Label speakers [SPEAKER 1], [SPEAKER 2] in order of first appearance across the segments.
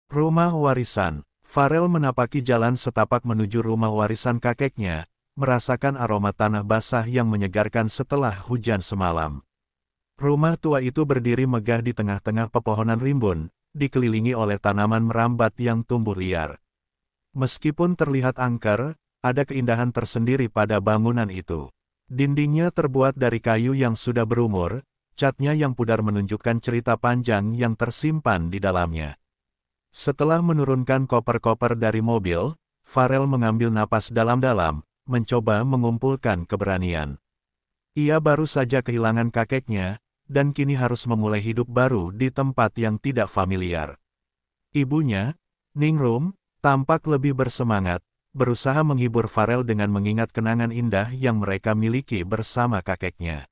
[SPEAKER 1] Rumah warisan. Farel menapaki jalan setapak menuju rumah warisan kakeknya, merasakan aroma tanah basah yang menyegarkan setelah hujan semalam. Rumah tua itu berdiri megah di tengah-tengah pepohonan rimbun, dikelilingi oleh tanaman merambat yang tumbuh liar. Meskipun terlihat angker, ada keindahan tersendiri pada bangunan itu. Dindingnya terbuat dari kayu yang sudah berumur, catnya yang pudar menunjukkan cerita panjang yang tersimpan di dalamnya. Setelah menurunkan koper-koper dari mobil, Farel mengambil napas dalam-dalam, mencoba mengumpulkan keberanian. Ia baru saja kehilangan kakeknya, dan kini harus memulai hidup baru di tempat yang tidak familiar. Ibunya, Ningrum, tampak lebih bersemangat, berusaha menghibur Farel dengan mengingat kenangan indah yang mereka miliki bersama kakeknya.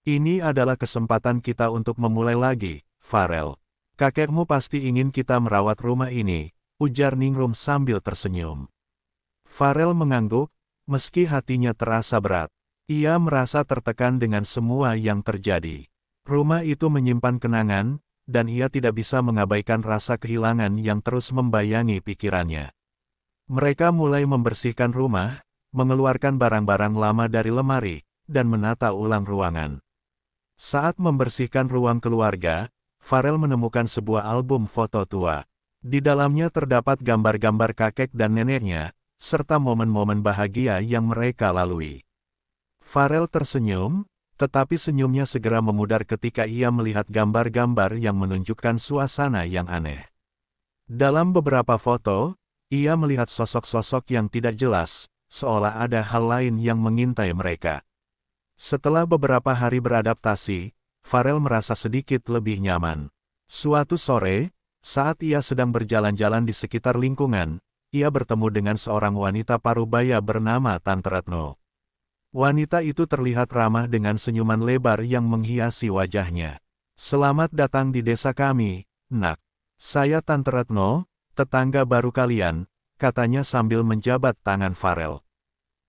[SPEAKER 1] Ini adalah kesempatan kita untuk memulai lagi, Farel. Kakekmu pasti ingin kita merawat rumah ini, ujar Ningrum sambil tersenyum. Farel mengangguk, meski hatinya terasa berat. Ia merasa tertekan dengan semua yang terjadi. Rumah itu menyimpan kenangan, dan ia tidak bisa mengabaikan rasa kehilangan yang terus membayangi pikirannya. Mereka mulai membersihkan rumah, mengeluarkan barang-barang lama dari lemari, dan menata ulang ruangan. Saat membersihkan ruang keluarga, Farel menemukan sebuah album foto tua. Di dalamnya terdapat gambar-gambar kakek dan neneknya, serta momen-momen bahagia yang mereka lalui. Farel tersenyum, tetapi senyumnya segera memudar ketika ia melihat gambar-gambar yang menunjukkan suasana yang aneh. Dalam beberapa foto, ia melihat sosok-sosok yang tidak jelas, seolah ada hal lain yang mengintai mereka. Setelah beberapa hari beradaptasi, Farel merasa sedikit lebih nyaman. Suatu sore, saat ia sedang berjalan-jalan di sekitar lingkungan, ia bertemu dengan seorang wanita parubaya bernama Tante Retno. Wanita itu terlihat ramah dengan senyuman lebar yang menghiasi wajahnya. "Selamat datang di desa kami, Nak. Saya Tante Retno, tetangga baru kalian," katanya sambil menjabat tangan Farel.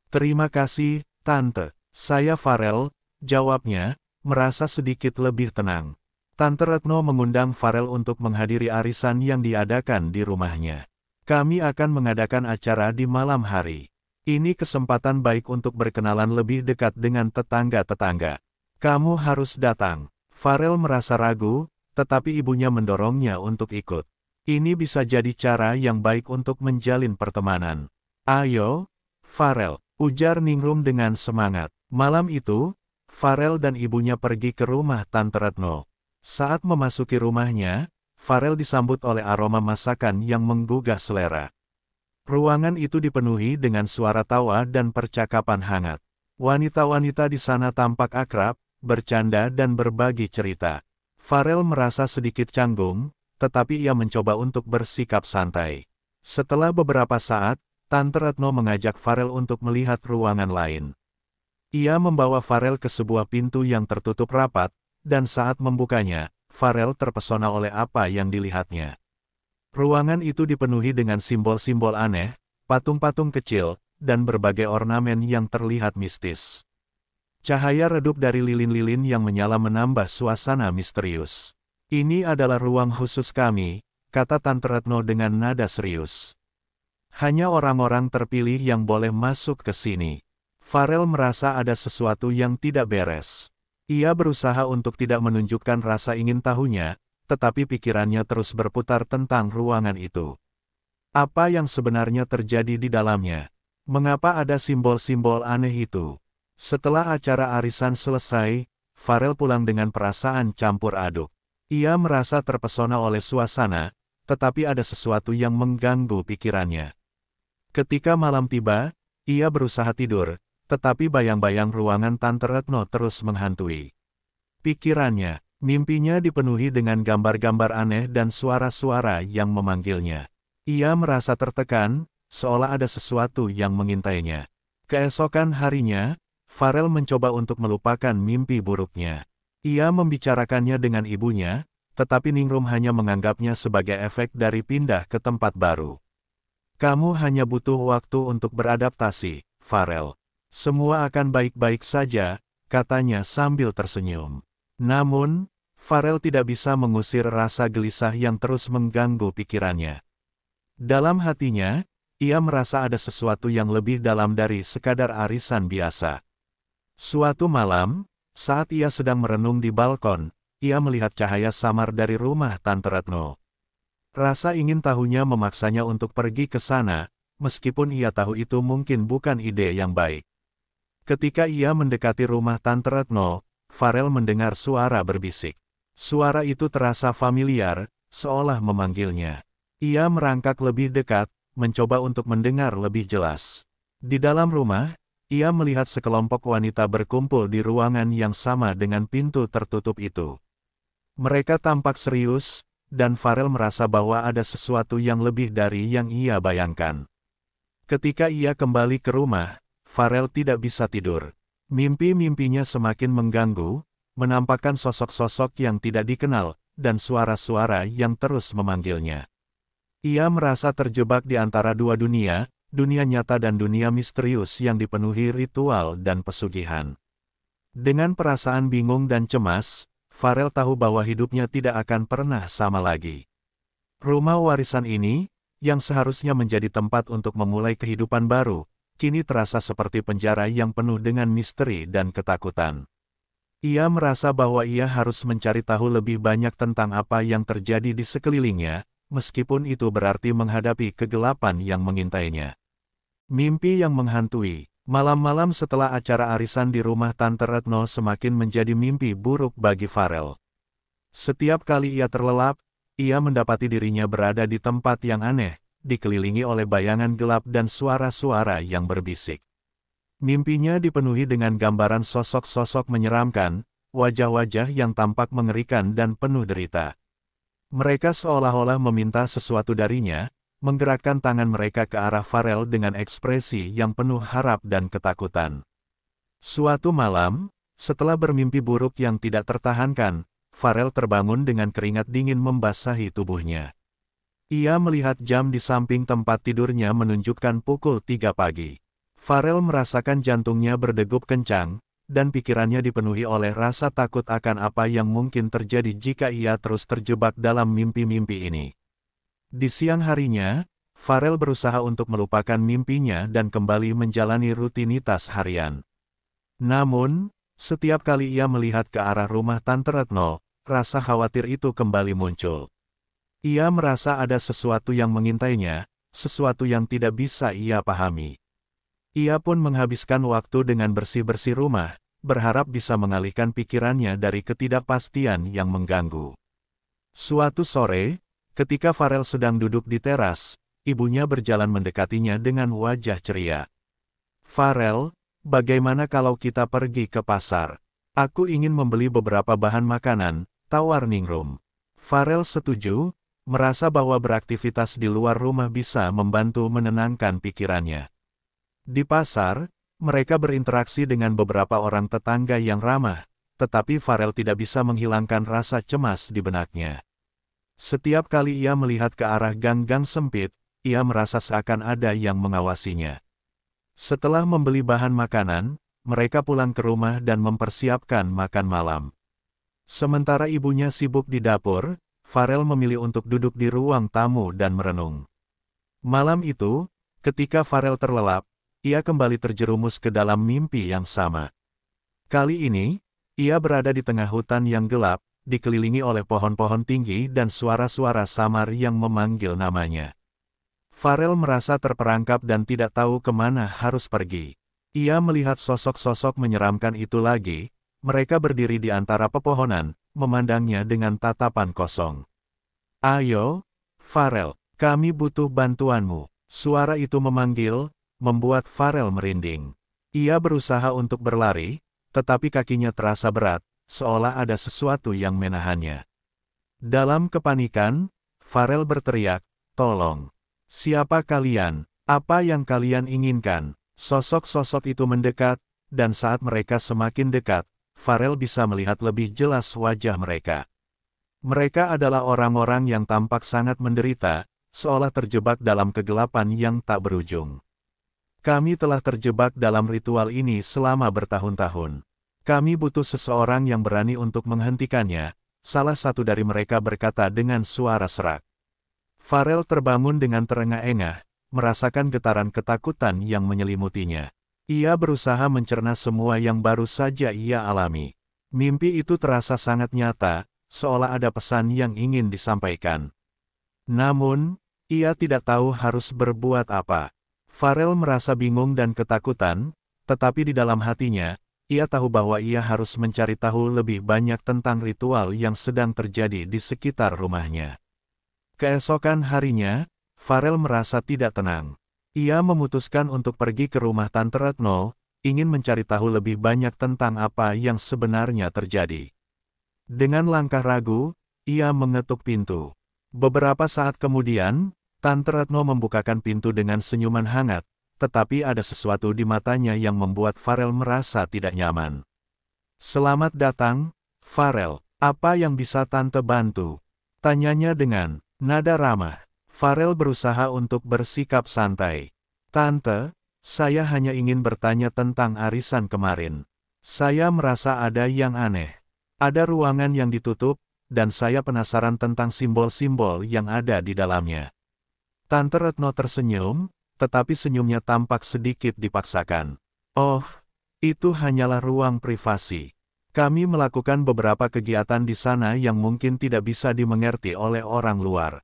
[SPEAKER 1] "Terima kasih, Tante. Saya Farel," jawabnya, merasa sedikit lebih tenang. Tante Retno mengundang Farel untuk menghadiri arisan yang diadakan di rumahnya. "Kami akan mengadakan acara di malam hari. Ini kesempatan baik untuk berkenalan lebih dekat dengan tetangga-tetangga. Kamu harus datang." Farel merasa ragu, tetapi ibunya mendorongnya untuk ikut. Ini bisa jadi cara yang baik untuk menjalin pertemanan. "Ayo, Farel," ujar Ningrum dengan semangat. Malam itu, Farel dan ibunya pergi ke rumah Tante Retno. Saat memasuki rumahnya, Farel disambut oleh aroma masakan yang menggugah selera. Ruangan itu dipenuhi dengan suara tawa dan percakapan hangat. Wanita-wanita di sana tampak akrab, bercanda dan berbagi cerita. Farel merasa sedikit canggung, tetapi ia mencoba untuk bersikap santai. Setelah beberapa saat, Tante Retno mengajak Farel untuk melihat ruangan lain. Ia membawa Farel ke sebuah pintu yang tertutup rapat, dan saat membukanya, Farel terpesona oleh apa yang dilihatnya. Ruangan itu dipenuhi dengan simbol-simbol aneh, patung-patung kecil, dan berbagai ornamen yang terlihat mistis. Cahaya redup dari lilin-lilin yang menyala menambah suasana misterius. "Ini adalah ruang khusus kami," kata Tante Retno dengan nada serius. "Hanya orang-orang terpilih yang boleh masuk ke sini." Farel merasa ada sesuatu yang tidak beres. Ia berusaha untuk tidak menunjukkan rasa ingin tahunya, tetapi pikirannya terus berputar tentang ruangan itu. Apa yang sebenarnya terjadi di dalamnya? Mengapa ada simbol-simbol aneh itu? Setelah acara arisan selesai, Farel pulang dengan perasaan campur aduk. Ia merasa terpesona oleh suasana, tetapi ada sesuatu yang mengganggu pikirannya. Ketika malam tiba, ia berusaha tidur, tetapi bayang-bayang ruangan Tante Retno terus menghantui pikirannya. Mimpinya dipenuhi dengan gambar-gambar aneh dan suara-suara yang memanggilnya. Ia merasa tertekan, seolah ada sesuatu yang mengintainya. Keesokan harinya, Farel mencoba untuk melupakan mimpi buruknya. Ia membicarakannya dengan ibunya, tetapi Ningrum hanya menganggapnya sebagai efek dari pindah ke tempat baru. "Kamu hanya butuh waktu untuk beradaptasi, Farel. Semua akan baik-baik saja," katanya sambil tersenyum. Namun, Farel tidak bisa mengusir rasa gelisah yang terus mengganggu pikirannya. Dalam hatinya, ia merasa ada sesuatu yang lebih dalam dari sekadar arisan biasa. Suatu malam, saat ia sedang merenung di balkon, ia melihat cahaya samar dari rumah Tante Retno. Rasa ingin tahunya memaksanya untuk pergi ke sana, meskipun ia tahu itu mungkin bukan ide yang baik. Ketika ia mendekati rumah Tante Retno, Farel mendengar suara berbisik. Suara itu terasa familiar, seolah memanggilnya. Ia merangkak lebih dekat, mencoba untuk mendengar lebih jelas. Di dalam rumah, ia melihat sekelompok wanita berkumpul di ruangan yang sama dengan pintu tertutup itu. Mereka tampak serius, dan Farel merasa bahwa ada sesuatu yang lebih dari yang ia bayangkan. Ketika ia kembali ke rumah, Farel tidak bisa tidur. Mimpi-mimpinya semakin mengganggu, menampakkan sosok-sosok yang tidak dikenal, dan suara-suara yang terus memanggilnya. Ia merasa terjebak di antara dua dunia, dunia nyata dan dunia misterius yang dipenuhi ritual dan pesugihan. Dengan perasaan bingung dan cemas, Farel tahu bahwa hidupnya tidak akan pernah sama lagi. Rumah warisan ini, yang seharusnya menjadi tempat untuk memulai kehidupan baru, kini terasa seperti penjara yang penuh dengan misteri dan ketakutan. Ia merasa bahwa ia harus mencari tahu lebih banyak tentang apa yang terjadi di sekelilingnya, meskipun itu berarti menghadapi kegelapan yang mengintainya. Mimpi yang menghantui. Malam-malam setelah acara arisan di rumah Tante Retno semakin menjadi mimpi buruk bagi Farel. Setiap kali ia terlelap, ia mendapati dirinya berada di tempat yang aneh, dikelilingi oleh bayangan gelap dan suara-suara yang berbisik. Mimpinya dipenuhi dengan gambaran sosok-sosok menyeramkan, wajah-wajah yang tampak mengerikan dan penuh derita. Mereka seolah-olah meminta sesuatu darinya, menggerakkan tangan mereka ke arah Farel dengan ekspresi yang penuh harap dan ketakutan. Suatu malam, setelah bermimpi buruk yang tidak tertahankan, Farel terbangun dengan keringat dingin membasahi tubuhnya. Ia melihat jam di samping tempat tidurnya menunjukkan pukul 3 pagi. Farel merasakan jantungnya berdegup kencang, dan pikirannya dipenuhi oleh rasa takut akan apa yang mungkin terjadi jika ia terus terjebak dalam mimpi-mimpi ini. Di siang harinya, Farel berusaha untuk melupakan mimpinya dan kembali menjalani rutinitas harian. Namun, setiap kali ia melihat ke arah rumah Tante Retno, rasa khawatir itu kembali muncul. Ia merasa ada sesuatu yang mengintainya, sesuatu yang tidak bisa ia pahami. Ia pun menghabiskan waktu dengan bersih-bersih rumah, berharap bisa mengalihkan pikirannya dari ketidakpastian yang mengganggu. Suatu sore, ketika Farel sedang duduk di teras, ibunya berjalan mendekatinya dengan wajah ceria. "Farel, bagaimana kalau kita pergi ke pasar? Aku ingin membeli beberapa bahan makanan," tawar Ningrum. Farel setuju, merasa bahwa beraktivitas di luar rumah bisa membantu menenangkan pikirannya. Di pasar, mereka berinteraksi dengan beberapa orang tetangga yang ramah, tetapi Farel tidak bisa menghilangkan rasa cemas di benaknya. Setiap kali ia melihat ke arah gang-gang sempit, ia merasa seakan ada yang mengawasinya. Setelah membeli bahan makanan, mereka pulang ke rumah dan mempersiapkan makan malam. Sementara ibunya sibuk di dapur, Farel memilih untuk duduk di ruang tamu dan merenung. Malam itu, ketika Farel terlelap, ia kembali terjerumus ke dalam mimpi yang sama. Kali ini, ia berada di tengah hutan yang gelap, dikelilingi oleh pohon-pohon tinggi dan suara-suara samar yang memanggil namanya. Farel merasa terperangkap dan tidak tahu kemana harus pergi. Ia melihat sosok-sosok menyeramkan itu lagi, mereka berdiri di antara pepohonan, memandangnya dengan tatapan kosong. "Ayo, Farel, kami butuh bantuanmu." Suara itu memanggil, membuat Farel merinding. Ia berusaha untuk berlari, tetapi kakinya terasa berat, seolah ada sesuatu yang menahannya. Dalam kepanikan, Farel berteriak, "Tolong! Siapa kalian? Apa yang kalian inginkan?" Sosok-sosok itu mendekat, dan saat mereka semakin dekat, Farel bisa melihat lebih jelas wajah mereka. Mereka adalah orang-orang yang tampak sangat menderita, seolah terjebak dalam kegelapan yang tak berujung. "Kami telah terjebak dalam ritual ini selama bertahun-tahun. Kami butuh seseorang yang berani untuk menghentikannya," salah satu dari mereka berkata dengan suara serak. Farel terbangun dengan terengah-engah, merasakan getaran ketakutan yang menyelimutinya. Ia berusaha mencerna semua yang baru saja ia alami. Mimpi itu terasa sangat nyata, seolah ada pesan yang ingin disampaikan. Namun, ia tidak tahu harus berbuat apa. Farel merasa bingung dan ketakutan, tetapi di dalam hatinya, ia tahu bahwa ia harus mencari tahu lebih banyak tentang ritual yang sedang terjadi di sekitar rumahnya. Keesokan harinya, Farel merasa tidak tenang. Ia memutuskan untuk pergi ke rumah Tante Retno, ingin mencari tahu lebih banyak tentang apa yang sebenarnya terjadi. Dengan langkah ragu, ia mengetuk pintu. Beberapa saat kemudian, Tante Retno membukakan pintu dengan senyuman hangat, tetapi ada sesuatu di matanya yang membuat Farel merasa tidak nyaman. "Selamat datang, Farel. Apa yang bisa Tante bantu?" tanyanya dengan nada ramah. Farel berusaha untuk bersikap santai. "Tante, saya hanya ingin bertanya tentang arisan kemarin. Saya merasa ada yang aneh. Ada ruangan yang ditutup, dan saya penasaran tentang simbol-simbol yang ada di dalamnya." Tante Retno tersenyum, tetapi senyumnya tampak sedikit dipaksakan. "Oh, itu hanyalah ruang privasi. Kami melakukan beberapa kegiatan di sana yang mungkin tidak bisa dimengerti oleh orang luar.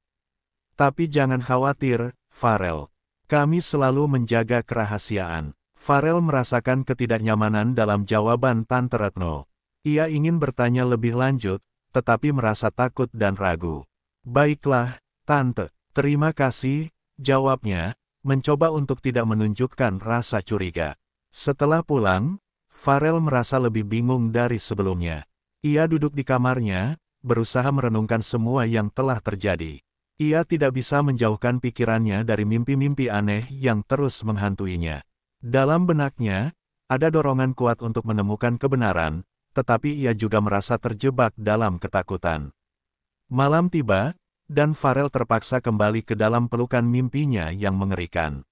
[SPEAKER 1] Tapi jangan khawatir, Farel. Kami selalu menjaga kerahasiaan." Farel merasakan ketidaknyamanan dalam jawaban Tante Retno. Ia ingin bertanya lebih lanjut, tetapi merasa takut dan ragu. "Baiklah, Tante. Terima kasih," jawabnya, mencoba untuk tidak menunjukkan rasa curiga. Setelah pulang, Farel merasa lebih bingung dari sebelumnya. Ia duduk di kamarnya, berusaha merenungkan semua yang telah terjadi. Ia tidak bisa menjauhkan pikirannya dari mimpi-mimpi aneh yang terus menghantuinya. Dalam benaknya, ada dorongan kuat untuk menemukan kebenaran, tetapi ia juga merasa terjebak dalam ketakutan. Malam tiba, dan Farel terpaksa kembali ke dalam pelukan mimpinya yang mengerikan.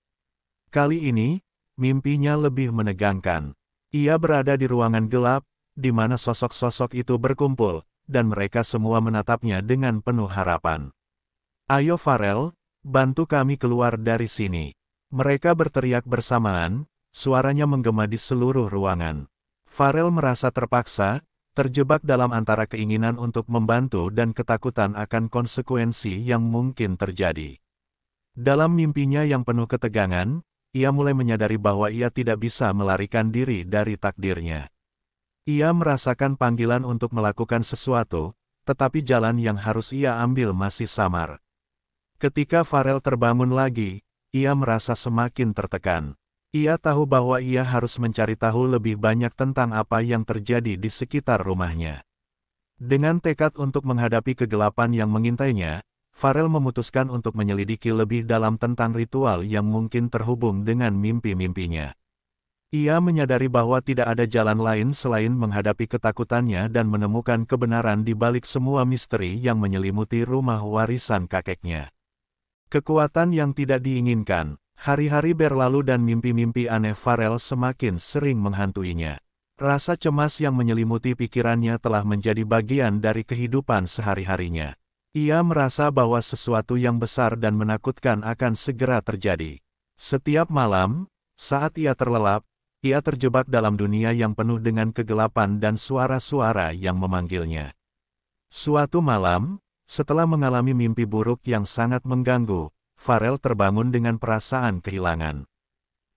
[SPEAKER 1] Kali ini, mimpinya lebih menegangkan. Ia berada di ruangan gelap, di mana sosok-sosok itu berkumpul, dan mereka semua menatapnya dengan penuh harapan. "Ayo Farel, bantu kami keluar dari sini." Mereka berteriak bersamaan, suaranya menggema di seluruh ruangan. Farel merasa terpaksa, terjebak dalam antara keinginan untuk membantu dan ketakutan akan konsekuensi yang mungkin terjadi. Dalam mimpinya yang penuh ketegangan, ia mulai menyadari bahwa ia tidak bisa melarikan diri dari takdirnya. Ia merasakan panggilan untuk melakukan sesuatu, tetapi jalan yang harus ia ambil masih samar. Ketika Farel terbangun lagi, ia merasa semakin tertekan. Ia tahu bahwa ia harus mencari tahu lebih banyak tentang apa yang terjadi di sekitar rumahnya. Dengan tekad untuk menghadapi kegelapan yang mengintainya, Farel memutuskan untuk menyelidiki lebih dalam tentang ritual yang mungkin terhubung dengan mimpi-mimpinya. Ia menyadari bahwa tidak ada jalan lain selain menghadapi ketakutannya dan menemukan kebenaran di balik semua misteri yang menyelimuti rumah warisan kakeknya. Kekuatan yang tidak diinginkan. Hari-hari berlalu dan mimpi-mimpi aneh Farel semakin sering menghantuinya. Rasa cemas yang menyelimuti pikirannya telah menjadi bagian dari kehidupan sehari-harinya. Ia merasa bahwa sesuatu yang besar dan menakutkan akan segera terjadi. Setiap malam, saat ia terlelap, ia terjebak dalam dunia yang penuh dengan kegelapan dan suara-suara yang memanggilnya. Suatu malam, setelah mengalami mimpi buruk yang sangat mengganggu, Farel terbangun dengan perasaan kehilangan.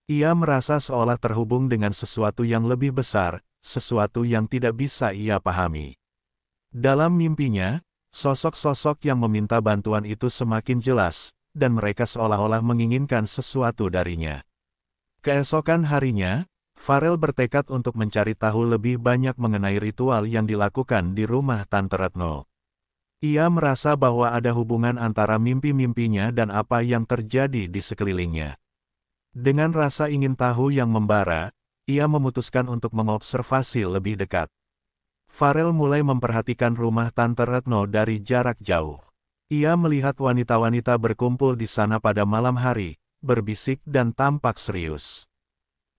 [SPEAKER 1] Ia merasa seolah terhubung dengan sesuatu yang lebih besar, sesuatu yang tidak bisa ia pahami. Dalam mimpinya, sosok-sosok yang meminta bantuan itu semakin jelas, dan mereka seolah-olah menginginkan sesuatu darinya. Keesokan harinya, Farel bertekad untuk mencari tahu lebih banyak mengenai ritual yang dilakukan di rumah Tante Retno. Ia merasa bahwa ada hubungan antara mimpi-mimpinya dan apa yang terjadi di sekelilingnya. Dengan rasa ingin tahu yang membara, ia memutuskan untuk mengobservasi lebih dekat. Farel mulai memperhatikan rumah Tante Retno dari jarak jauh. Ia melihat wanita-wanita berkumpul di sana pada malam hari, berbisik dan tampak serius.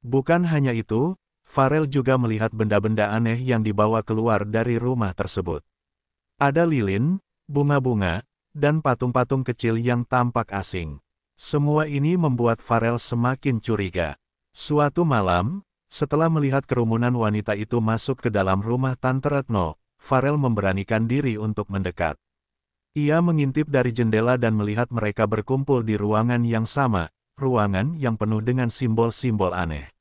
[SPEAKER 1] Bukan hanya itu, Farel juga melihat benda-benda aneh yang dibawa keluar dari rumah tersebut. Ada lilin, bunga-bunga, dan patung-patung kecil yang tampak asing. Semua ini membuat Farel semakin curiga. Suatu malam, setelah melihat kerumunan wanita itu masuk ke dalam rumah Tante Retno, Farel memberanikan diri untuk mendekat. Ia mengintip dari jendela dan melihat mereka berkumpul di ruangan yang sama, ruangan yang penuh dengan simbol-simbol aneh.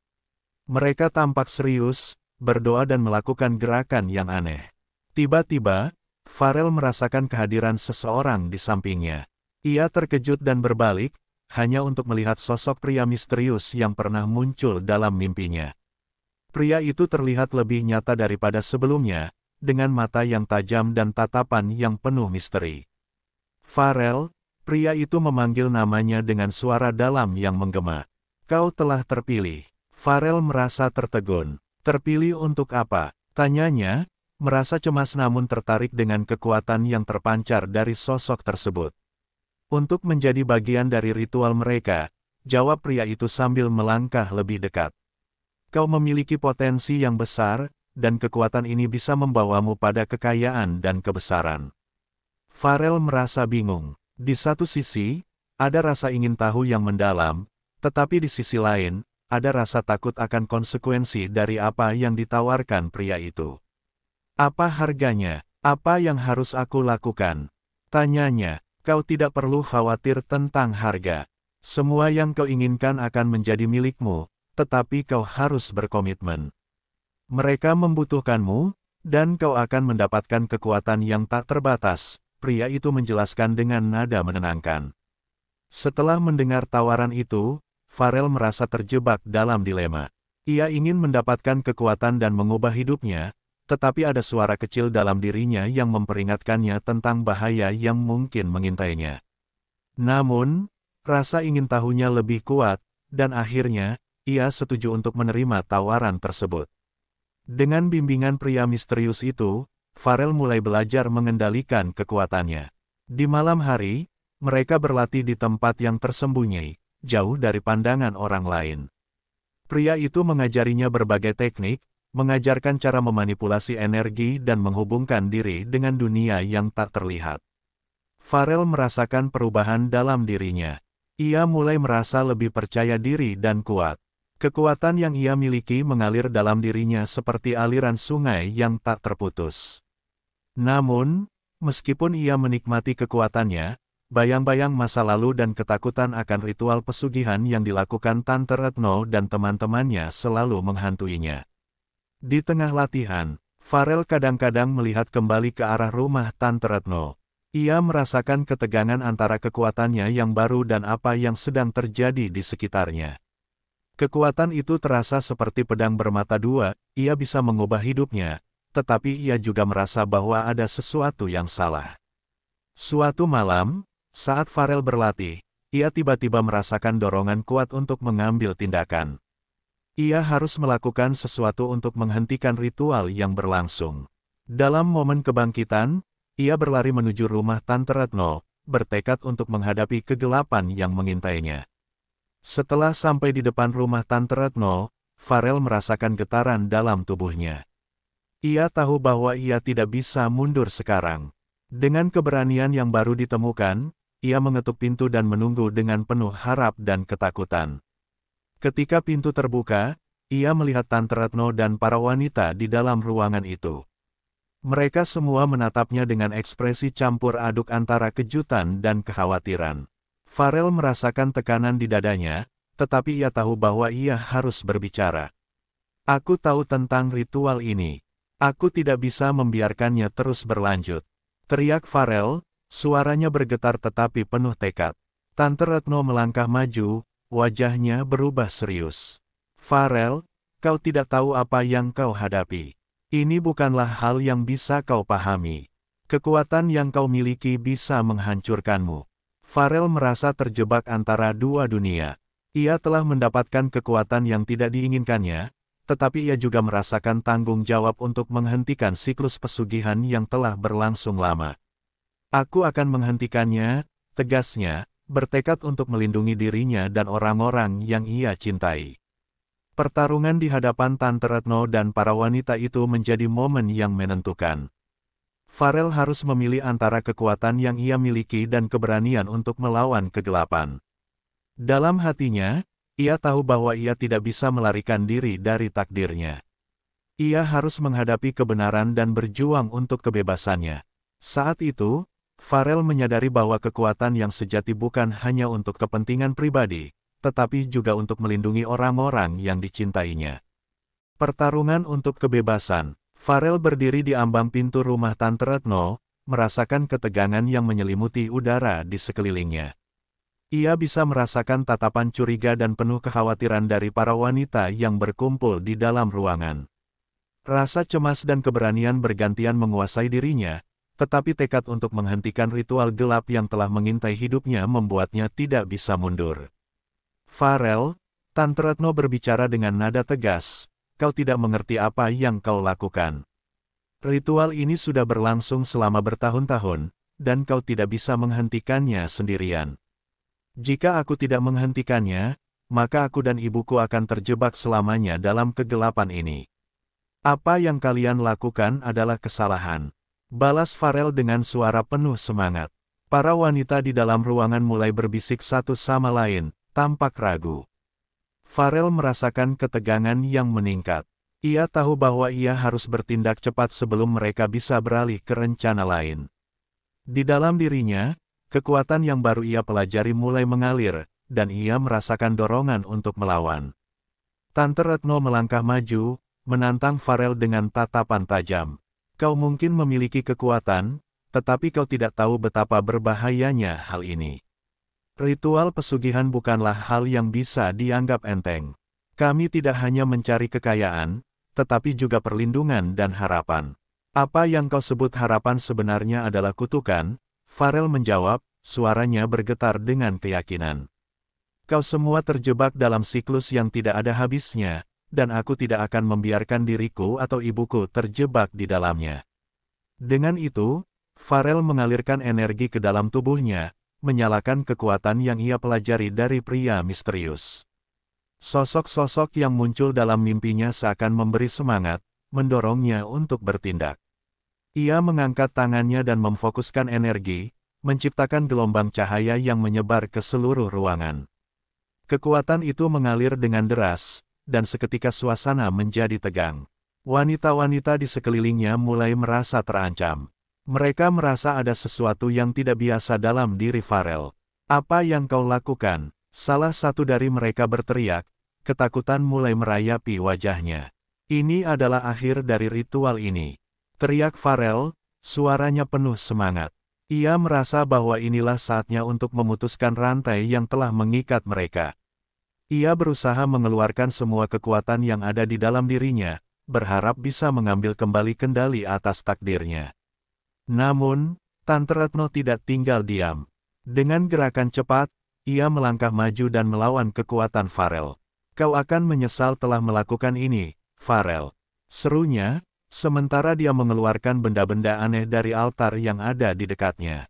[SPEAKER 1] Mereka tampak serius, berdoa dan melakukan gerakan yang aneh. Tiba-tiba, Farel merasakan kehadiran seseorang di sampingnya. Ia terkejut dan berbalik, hanya untuk melihat sosok pria misterius yang pernah muncul dalam mimpinya. Pria itu terlihat lebih nyata daripada sebelumnya, dengan mata yang tajam dan tatapan yang penuh misteri. Farel, pria itu memanggil namanya dengan suara dalam yang menggema. Kau telah terpilih. Farel merasa tertegun. Terpilih untuk apa? Tanyanya, merasa cemas namun tertarik dengan kekuatan yang terpancar dari sosok tersebut. Untuk menjadi bagian dari ritual mereka, jawab pria itu sambil melangkah lebih dekat. Kau memiliki potensi yang besar, dan kekuatan ini bisa membawamu pada kekayaan dan kebesaran. Farel merasa bingung. Di satu sisi, ada rasa ingin tahu yang mendalam, tetapi di sisi lain, ada rasa takut akan konsekuensi dari apa yang ditawarkan pria itu. Apa harganya? Apa yang harus aku lakukan? Tanyanya, kau tidak perlu khawatir tentang harga. Semua yang kau inginkan akan menjadi milikmu, tetapi kau harus berkomitmen. Mereka membutuhkanmu, dan kau akan mendapatkan kekuatan yang tak terbatas, pria itu menjelaskan dengan nada menenangkan. Setelah mendengar tawaran itu, Farel merasa terjebak dalam dilema. Ia ingin mendapatkan kekuatan dan mengubah hidupnya, tetapi ada suara kecil dalam dirinya yang memperingatkannya tentang bahaya yang mungkin mengintainya. Namun, rasa ingin tahunya lebih kuat, dan akhirnya, ia setuju untuk menerima tawaran tersebut. Dengan bimbingan pria misterius itu, Farel mulai belajar mengendalikan kekuatannya. Di malam hari, mereka berlatih di tempat yang tersembunyi, jauh dari pandangan orang lain. Pria itu mengajarinya berbagai teknik, mengajarkan cara memanipulasi energi dan menghubungkan diri dengan dunia yang tak terlihat. Farel merasakan perubahan dalam dirinya. Ia mulai merasa lebih percaya diri dan kuat. Kekuatan yang ia miliki mengalir dalam dirinya seperti aliran sungai yang tak terputus. Namun, meskipun ia menikmati kekuatannya, bayang-bayang masa lalu dan ketakutan akan ritual pesugihan yang dilakukan Tante Retno dan teman-temannya selalu menghantuinya. Di tengah latihan, Farel kadang-kadang melihat kembali ke arah rumah Tante Retno. Ia merasakan ketegangan antara kekuatannya yang baru dan apa yang sedang terjadi di sekitarnya. Kekuatan itu terasa seperti pedang bermata dua, ia bisa mengubah hidupnya, tetapi ia juga merasa bahwa ada sesuatu yang salah. Suatu malam, saat Farel berlatih, ia tiba-tiba merasakan dorongan kuat untuk mengambil tindakan. Ia harus melakukan sesuatu untuk menghentikan ritual yang berlangsung. Dalam momen kebangkitan, ia berlari menuju rumah Tante Retno, bertekad untuk menghadapi kegelapan yang mengintainya. Setelah sampai di depan rumah Tante Retno, Farel merasakan getaran dalam tubuhnya. Ia tahu bahwa ia tidak bisa mundur sekarang. Dengan keberanian yang baru ditemukan, ia mengetuk pintu dan menunggu dengan penuh harap dan ketakutan. Ketika pintu terbuka, ia melihat Tante Retno dan para wanita di dalam ruangan itu. Mereka semua menatapnya dengan ekspresi campur aduk antara kejutan dan kekhawatiran. Farel merasakan tekanan di dadanya, tetapi ia tahu bahwa ia harus berbicara. Aku tahu tentang ritual ini. Aku tidak bisa membiarkannya terus berlanjut. Teriak Farel, suaranya bergetar tetapi penuh tekad. Tante Retno melangkah maju, wajahnya berubah serius. Farel, kau tidak tahu apa yang kau hadapi. Ini bukanlah hal yang bisa kau pahami. Kekuatan yang kau miliki bisa menghancurkanmu. Farel merasa terjebak antara dua dunia. Ia telah mendapatkan kekuatan yang tidak diinginkannya, tetapi ia juga merasakan tanggung jawab untuk menghentikan siklus pesugihan yang telah berlangsung lama. Aku akan menghentikannya, tegasnya, bertekad untuk melindungi dirinya dan orang-orang yang ia cintai. Pertarungan di hadapan Tante Retno dan para wanita itu menjadi momen yang menentukan. Farel harus memilih antara kekuatan yang ia miliki dan keberanian untuk melawan kegelapan. Dalam hatinya, ia tahu bahwa ia tidak bisa melarikan diri dari takdirnya. Ia harus menghadapi kebenaran dan berjuang untuk kebebasannya. Saat itu, Farel menyadari bahwa kekuatan yang sejati bukan hanya untuk kepentingan pribadi, tetapi juga untuk melindungi orang-orang yang dicintainya. Pertarungan untuk kebebasan. Farel berdiri di ambang pintu rumah Tante Retno, merasakan ketegangan yang menyelimuti udara di sekelilingnya. Ia bisa merasakan tatapan curiga dan penuh kekhawatiran dari para wanita yang berkumpul di dalam ruangan. Rasa cemas dan keberanian bergantian menguasai dirinya, tetapi tekad untuk menghentikan ritual gelap yang telah mengintai hidupnya membuatnya tidak bisa mundur. Farel, Tante Retno berbicara dengan nada tegas, kau tidak mengerti apa yang kau lakukan. Ritual ini sudah berlangsung selama bertahun-tahun, dan kau tidak bisa menghentikannya sendirian. Jika aku tidak menghentikannya, maka aku dan ibuku akan terjebak selamanya dalam kegelapan ini. Apa yang kalian lakukan adalah kesalahan. Balas Farel dengan suara penuh semangat. Para wanita di dalam ruangan mulai berbisik satu sama lain, tampak ragu. Farel merasakan ketegangan yang meningkat. Ia tahu bahwa ia harus bertindak cepat sebelum mereka bisa beralih ke rencana lain. Di dalam dirinya, kekuatan yang baru ia pelajari mulai mengalir, dan ia merasakan dorongan untuk melawan. Tante Retno melangkah maju, menantang Farel dengan tatapan tajam. Kau mungkin memiliki kekuatan, tetapi kau tidak tahu betapa berbahayanya hal ini. Ritual pesugihan bukanlah hal yang bisa dianggap enteng. Kami tidak hanya mencari kekayaan, tetapi juga perlindungan dan harapan. Apa yang kau sebut harapan sebenarnya adalah kutukan, Farel menjawab, suaranya bergetar dengan keyakinan. Kau semua terjebak dalam siklus yang tidak ada habisnya, dan aku tidak akan membiarkan diriku atau ibuku terjebak di dalamnya. Dengan itu, Farel mengalirkan energi ke dalam tubuhnya, menyalakan kekuatan yang ia pelajari dari pria misterius. Sosok-sosok yang muncul dalam mimpinya seakan memberi semangat, mendorongnya untuk bertindak. Ia mengangkat tangannya dan memfokuskan energi, menciptakan gelombang cahaya yang menyebar ke seluruh ruangan. Kekuatan itu mengalir dengan deras, dan seketika suasana menjadi tegang. Wanita-wanita di sekelilingnya mulai merasa terancam. Mereka merasa ada sesuatu yang tidak biasa dalam diri Farel. Apa yang kau lakukan? Salah satu dari mereka berteriak, ketakutan mulai merayapi wajahnya. Ini adalah akhir dari ritual ini. Teriak Farel, suaranya penuh semangat. Ia merasa bahwa inilah saatnya untuk memutuskan rantai yang telah mengikat mereka. Ia berusaha mengeluarkan semua kekuatan yang ada di dalam dirinya, berharap bisa mengambil kembali kendali atas takdirnya. Namun, Tante Retno tidak tinggal diam. Dengan gerakan cepat, ia melangkah maju dan melawan kekuatan Farel. Kau akan menyesal telah melakukan ini, Farel. Serunya, sementara dia mengeluarkan benda-benda aneh dari altar yang ada di dekatnya.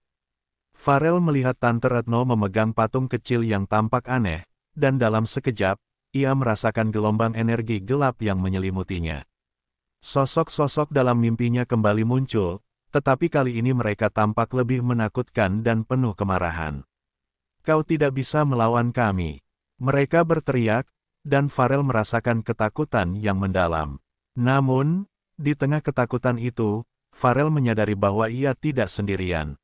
[SPEAKER 1] Farel melihat Tante Retno memegang patung kecil yang tampak aneh, dan dalam sekejap, ia merasakan gelombang energi gelap yang menyelimutinya. Sosok-sosok dalam mimpinya kembali muncul, tetapi kali ini mereka tampak lebih menakutkan dan penuh kemarahan. Kau tidak bisa melawan kami. Mereka berteriak, dan Farel merasakan ketakutan yang mendalam. Namun, di tengah ketakutan itu, Farel menyadari bahwa ia tidak sendirian.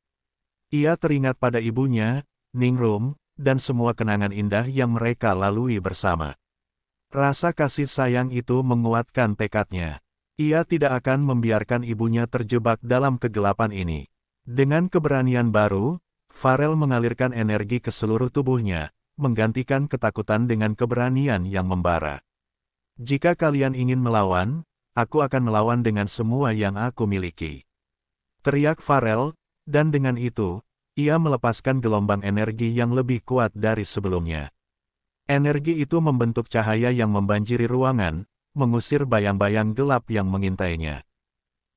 [SPEAKER 1] Ia teringat pada ibunya, Ningrum, dan semua kenangan indah yang mereka lalui bersama. Rasa kasih sayang itu menguatkan tekadnya. Ia tidak akan membiarkan ibunya terjebak dalam kegelapan ini. Dengan keberanian baru, Farel mengalirkan energi ke seluruh tubuhnya, menggantikan ketakutan dengan keberanian yang membara. Jika kalian ingin melawan, aku akan melawan dengan semua yang aku miliki. Teriak Farel, dan dengan itu, ia melepaskan gelombang energi yang lebih kuat dari sebelumnya. Energi itu membentuk cahaya yang membanjiri ruangan, mengusir bayang-bayang gelap yang mengintainya.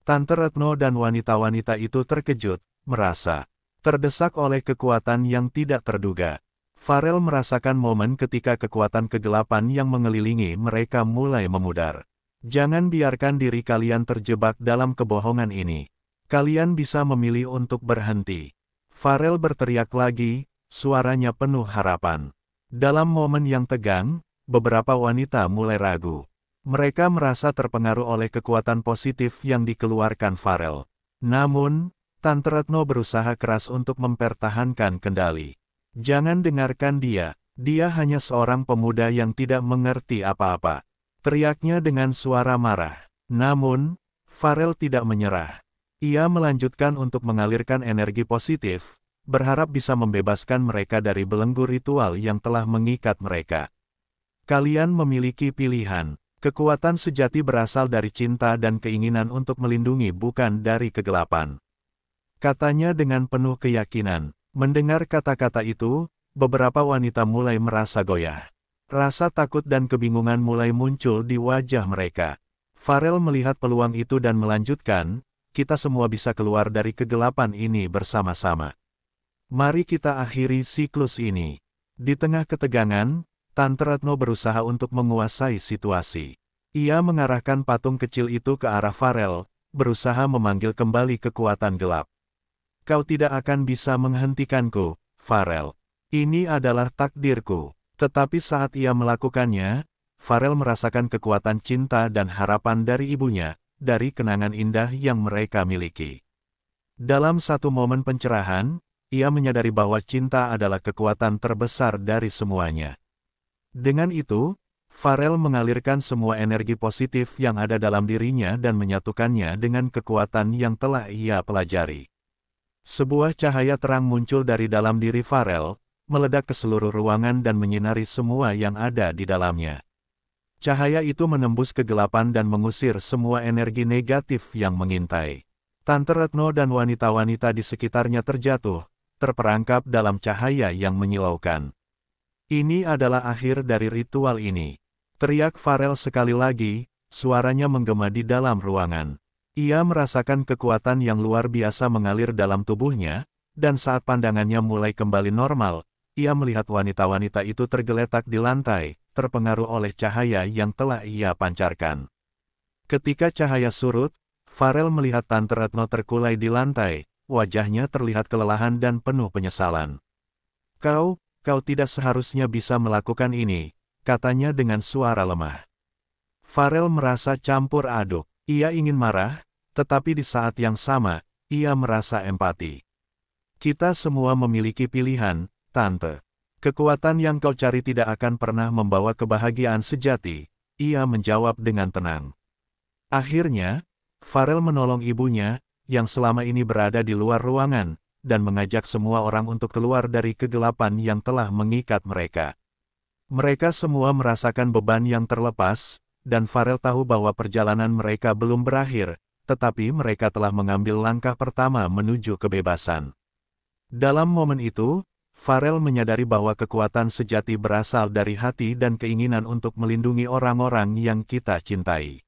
[SPEAKER 1] Tante Retno dan wanita-wanita itu terkejut, merasa terdesak oleh kekuatan yang tidak terduga. Farel merasakan momen ketika kekuatan kegelapan yang mengelilingi mereka mulai memudar. Jangan biarkan diri kalian terjebak dalam kebohongan ini. Kalian bisa memilih untuk berhenti. Farel berteriak lagi, suaranya penuh harapan. Dalam momen yang tegang, beberapa wanita mulai ragu. Mereka merasa terpengaruh oleh kekuatan positif yang dikeluarkan Farel. Namun, Tante Retno berusaha keras untuk mempertahankan kendali. Jangan dengarkan dia, dia hanya seorang pemuda yang tidak mengerti apa-apa. Teriaknya dengan suara marah. Namun, Farel tidak menyerah. Ia melanjutkan untuk mengalirkan energi positif, berharap bisa membebaskan mereka dari belenggu ritual yang telah mengikat mereka. Kalian memiliki pilihan. Kekuatan sejati berasal dari cinta dan keinginan untuk melindungi, bukan dari kegelapan. Katanya dengan penuh keyakinan. Mendengar kata-kata itu, beberapa wanita mulai merasa goyah. Rasa takut dan kebingungan mulai muncul di wajah mereka. Farel melihat peluang itu dan melanjutkan, kita semua bisa keluar dari kegelapan ini bersama-sama. Mari kita akhiri siklus ini. Di tengah ketegangan, Tante Retno berusaha untuk menguasai situasi. Ia mengarahkan patung kecil itu ke arah Farel, berusaha memanggil kembali kekuatan gelap. Kau tidak akan bisa menghentikanku, Farel. Ini adalah takdirku. Tetapi saat ia melakukannya, Farel merasakan kekuatan cinta dan harapan dari ibunya, dari kenangan indah yang mereka miliki. Dalam satu momen pencerahan, ia menyadari bahwa cinta adalah kekuatan terbesar dari semuanya. Dengan itu, Farel mengalirkan semua energi positif yang ada dalam dirinya dan menyatukannya dengan kekuatan yang telah ia pelajari. Sebuah cahaya terang muncul dari dalam diri Farel, meledak ke seluruh ruangan dan menyinari semua yang ada di dalamnya. Cahaya itu menembus kegelapan dan mengusir semua energi negatif yang mengintai. Tante Retno dan wanita-wanita di sekitarnya terjatuh, terperangkap dalam cahaya yang menyilaukan. Ini adalah akhir dari ritual ini. Teriak Farel sekali lagi, suaranya menggema di dalam ruangan. Ia merasakan kekuatan yang luar biasa mengalir dalam tubuhnya, dan saat pandangannya mulai kembali normal, ia melihat wanita-wanita itu tergeletak di lantai, terpengaruh oleh cahaya yang telah ia pancarkan. Ketika cahaya surut, Farel melihat Tante Retno terkulai di lantai, wajahnya terlihat kelelahan dan penuh penyesalan. Kau tidak seharusnya bisa melakukan ini, katanya dengan suara lemah. Farel merasa campur aduk. Ia ingin marah, tetapi di saat yang sama, ia merasa empati. Kita semua memiliki pilihan, Tante. Kekuatan yang kau cari tidak akan pernah membawa kebahagiaan sejati, ia menjawab dengan tenang. Akhirnya, Farel menolong ibunya, yang selama ini berada di luar ruangan, dan mengajak semua orang untuk keluar dari kegelapan yang telah mengikat mereka. Mereka semua merasakan beban yang terlepas, dan Farel tahu bahwa perjalanan mereka belum berakhir, tetapi mereka telah mengambil langkah pertama menuju kebebasan. Dalam momen itu, Farel menyadari bahwa kekuatan sejati berasal dari hati dan keinginan untuk melindungi orang-orang yang kita cintai.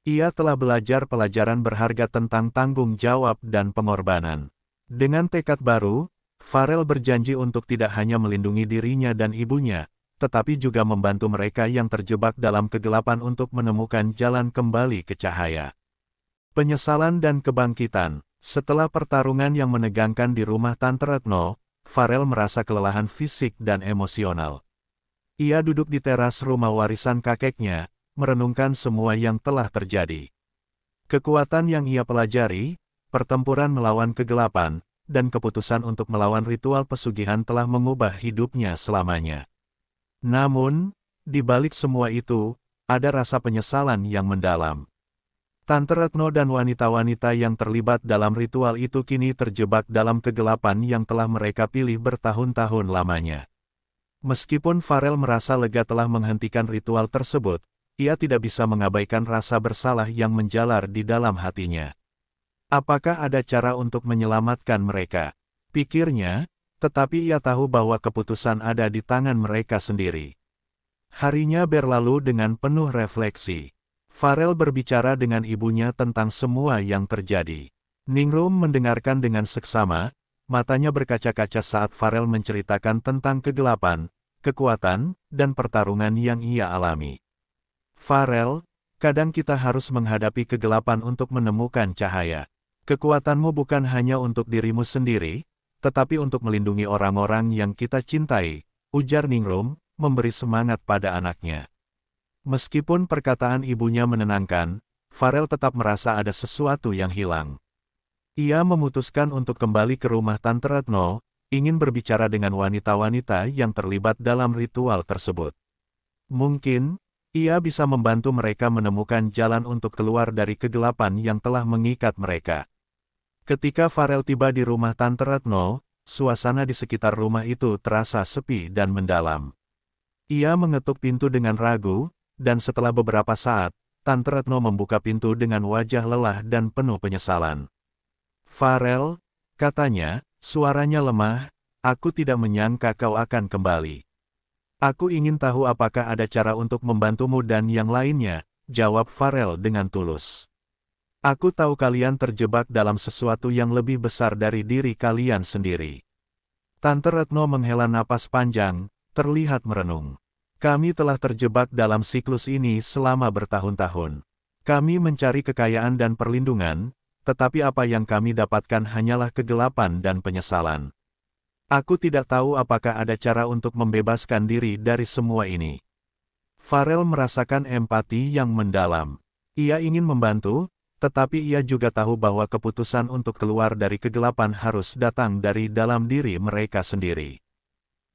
[SPEAKER 1] Ia telah belajar pelajaran berharga tentang tanggung jawab dan pengorbanan. Dengan tekad baru, Farel berjanji untuk tidak hanya melindungi dirinya dan ibunya, tetapi juga membantu mereka yang terjebak dalam kegelapan untuk menemukan jalan kembali ke cahaya. Penyesalan dan kebangkitan. Setelah pertarungan yang menegangkan di rumah Tante Retno, Farel merasa kelelahan fisik dan emosional. Ia duduk di teras rumah warisan kakeknya, merenungkan semua yang telah terjadi. Kekuatan yang ia pelajari, pertempuran melawan kegelapan, dan keputusan untuk melawan ritual pesugihan telah mengubah hidupnya selamanya. Namun, di balik semua itu, ada rasa penyesalan yang mendalam. Tante Retno dan wanita-wanita yang terlibat dalam ritual itu kini terjebak dalam kegelapan yang telah mereka pilih bertahun-tahun lamanya. Meskipun Farel merasa lega telah menghentikan ritual tersebut, ia tidak bisa mengabaikan rasa bersalah yang menjalar di dalam hatinya. Apakah ada cara untuk menyelamatkan mereka? Pikirnya, tetapi ia tahu bahwa keputusan ada di tangan mereka sendiri. Harinya berlalu dengan penuh refleksi. Farel berbicara dengan ibunya tentang semua yang terjadi. Ningrum mendengarkan dengan seksama, matanya berkaca-kaca saat Farel menceritakan tentang kegelapan, kekuatan, dan pertarungan yang ia alami. Farel, kadang kita harus menghadapi kegelapan untuk menemukan cahaya. Kekuatanmu bukan hanya untuk dirimu sendiri, tetapi untuk melindungi orang-orang yang kita cintai, ujar Ningrum, memberi semangat pada anaknya. Meskipun perkataan ibunya menenangkan, Farel tetap merasa ada sesuatu yang hilang. Ia memutuskan untuk kembali ke rumah Tante Retno, ingin berbicara dengan wanita-wanita yang terlibat dalam ritual tersebut. Mungkin, ia bisa membantu mereka menemukan jalan untuk keluar dari kegelapan yang telah mengikat mereka. Ketika Farel tiba di rumah Tante Retno, suasana di sekitar rumah itu terasa sepi dan mendalam. Ia mengetuk pintu dengan ragu, dan setelah beberapa saat, Tante Retno membuka pintu dengan wajah lelah dan penuh penyesalan. "Farel," katanya, suaranya lemah, "aku tidak menyangka kau akan kembali. Aku ingin tahu apakah ada cara untuk membantumu dan yang lainnya," jawab Farel dengan tulus. "Aku tahu kalian terjebak dalam sesuatu yang lebih besar dari diri kalian sendiri." Tante Retno menghela napas panjang, terlihat merenung. "Kami telah terjebak dalam siklus ini selama bertahun-tahun. Kami mencari kekayaan dan perlindungan, tetapi apa yang kami dapatkan hanyalah kegelapan dan penyesalan. Aku tidak tahu apakah ada cara untuk membebaskan diri dari semua ini." Farel merasakan empati yang mendalam. Ia ingin membantu, tetapi ia juga tahu bahwa keputusan untuk keluar dari kegelapan harus datang dari dalam diri mereka sendiri.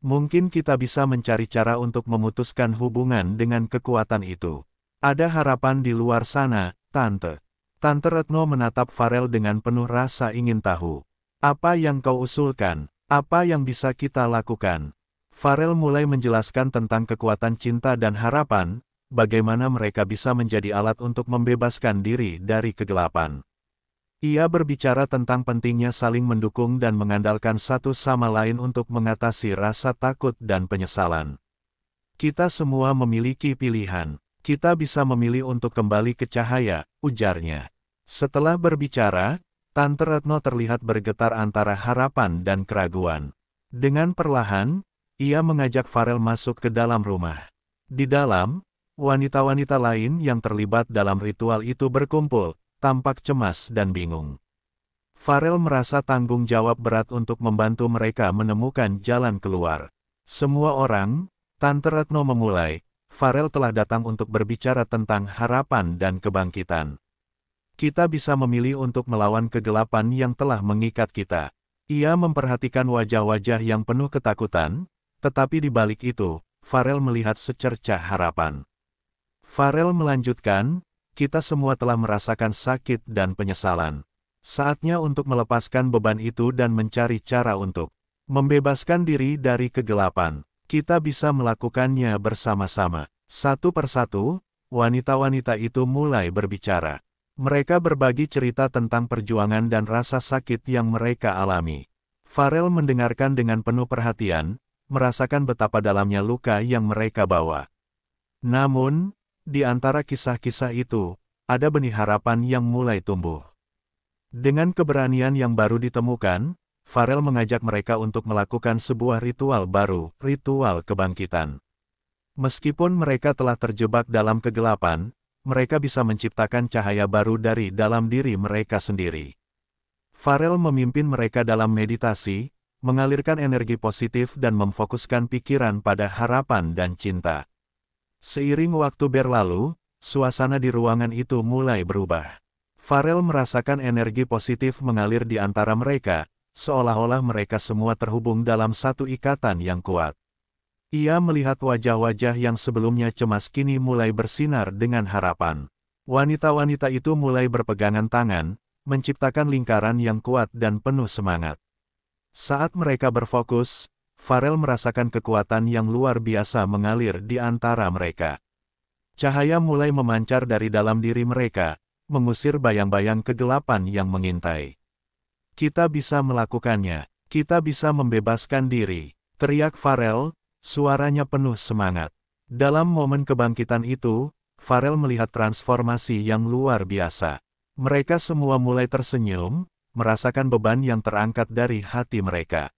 [SPEAKER 1] "Mungkin kita bisa mencari cara untuk memutuskan hubungan dengan kekuatan itu. Ada harapan di luar sana, Tante." Tante Retno menatap Farel dengan penuh rasa ingin tahu. "Apa yang kau usulkan? Apa yang bisa kita lakukan?" Farel mulai menjelaskan tentang kekuatan cinta dan harapan, bagaimana mereka bisa menjadi alat untuk membebaskan diri dari kegelapan. Ia berbicara tentang pentingnya saling mendukung dan mengandalkan satu sama lain untuk mengatasi rasa takut dan penyesalan. "Kita semua memiliki pilihan. Kita bisa memilih untuk kembali ke cahaya," ujarnya. Setelah berbicara, Tante Retno terlihat bergetar antara harapan dan keraguan. Dengan perlahan, ia mengajak Farel masuk ke dalam rumah. Di dalam, wanita-wanita lain yang terlibat dalam ritual itu berkumpul, tampak cemas dan bingung. Farel merasa tanggung jawab berat untuk membantu mereka menemukan jalan keluar. "Semua orang," Tante Retno memulai, "Farel telah datang untuk berbicara tentang harapan dan kebangkitan. Kita bisa memilih untuk melawan kegelapan yang telah mengikat kita." Ia memperhatikan wajah-wajah yang penuh ketakutan, tetapi di balik itu, Farel melihat secercah harapan. Farel melanjutkan, "Kita semua telah merasakan sakit dan penyesalan. Saatnya untuk melepaskan beban itu dan mencari cara untuk membebaskan diri dari kegelapan. Kita bisa melakukannya bersama-sama." Satu persatu, wanita-wanita itu mulai berbicara. Mereka berbagi cerita tentang perjuangan dan rasa sakit yang mereka alami. Farel mendengarkan dengan penuh perhatian, merasakan betapa dalamnya luka yang mereka bawa. Namun, di antara kisah-kisah itu, ada benih harapan yang mulai tumbuh. Dengan keberanian yang baru ditemukan, Farel mengajak mereka untuk melakukan sebuah ritual baru, ritual kebangkitan. Meskipun mereka telah terjebak dalam kegelapan, mereka bisa menciptakan cahaya baru dari dalam diri mereka sendiri. Farel memimpin mereka dalam meditasi, mengalirkan energi positif dan memfokuskan pikiran pada harapan dan cinta. Seiring waktu berlalu, suasana di ruangan itu mulai berubah. Farel merasakan energi positif mengalir di antara mereka, seolah-olah mereka semua terhubung dalam satu ikatan yang kuat. Ia melihat wajah-wajah yang sebelumnya cemas kini mulai bersinar dengan harapan. Wanita-wanita itu mulai berpegangan tangan, menciptakan lingkaran yang kuat dan penuh semangat. Saat mereka berfokus, Farel merasakan kekuatan yang luar biasa mengalir di antara mereka. Cahaya mulai memancar dari dalam diri mereka, mengusir bayang-bayang kegelapan yang mengintai. "Kita bisa melakukannya. Kita bisa membebaskan diri," teriak Farel, suaranya penuh semangat. Dalam momen kebangkitan itu, Farel melihat transformasi yang luar biasa. Mereka semua mulai tersenyum, merasakan beban yang terangkat dari hati mereka.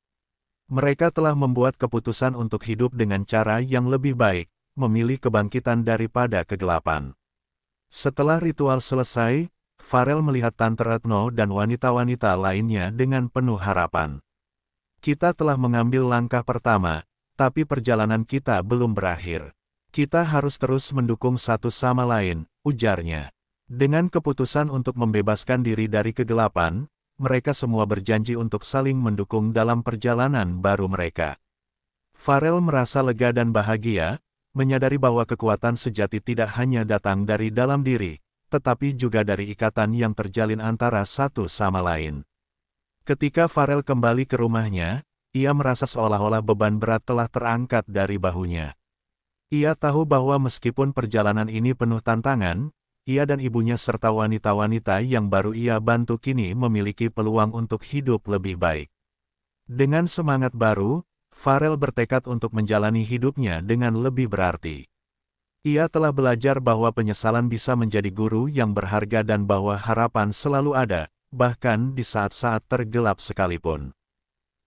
[SPEAKER 1] Mereka telah membuat keputusan untuk hidup dengan cara yang lebih baik, memilih kebangkitan daripada kegelapan. Setelah ritual selesai, Farel melihat Tante Retno dan wanita-wanita lainnya dengan penuh harapan. Kita telah mengambil langkah pertama, tapi perjalanan kita belum berakhir. Kita harus terus mendukung satu sama lain, ujarnya. Dengan keputusan untuk membebaskan diri dari kegelapan, mereka semua berjanji untuk saling mendukung dalam perjalanan baru mereka. Farel merasa lega dan bahagia, menyadari bahwa kekuatan sejati tidak hanya datang dari dalam diri, tetapi juga dari ikatan yang terjalin antara satu sama lain. Ketika Farel kembali ke rumahnya, ia merasa seolah-olah beban berat telah terangkat dari bahunya. Ia tahu bahwa meskipun perjalanan ini penuh tantangan, ia dan ibunya serta wanita-wanita yang baru ia bantu kini memiliki peluang untuk hidup lebih baik. Dengan semangat baru, Farel bertekad untuk menjalani hidupnya dengan lebih berarti. Ia telah belajar bahwa penyesalan bisa menjadi guru yang berharga dan bahwa harapan selalu ada, bahkan di saat-saat tergelap sekalipun.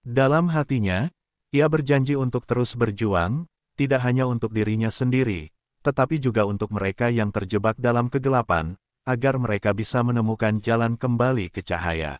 [SPEAKER 1] Dalam hatinya, ia berjanji untuk terus berjuang, tidak hanya untuk dirinya sendiri, tetapi juga untuk mereka yang terjebak dalam kegelapan, agar mereka bisa menemukan jalan kembali ke cahaya.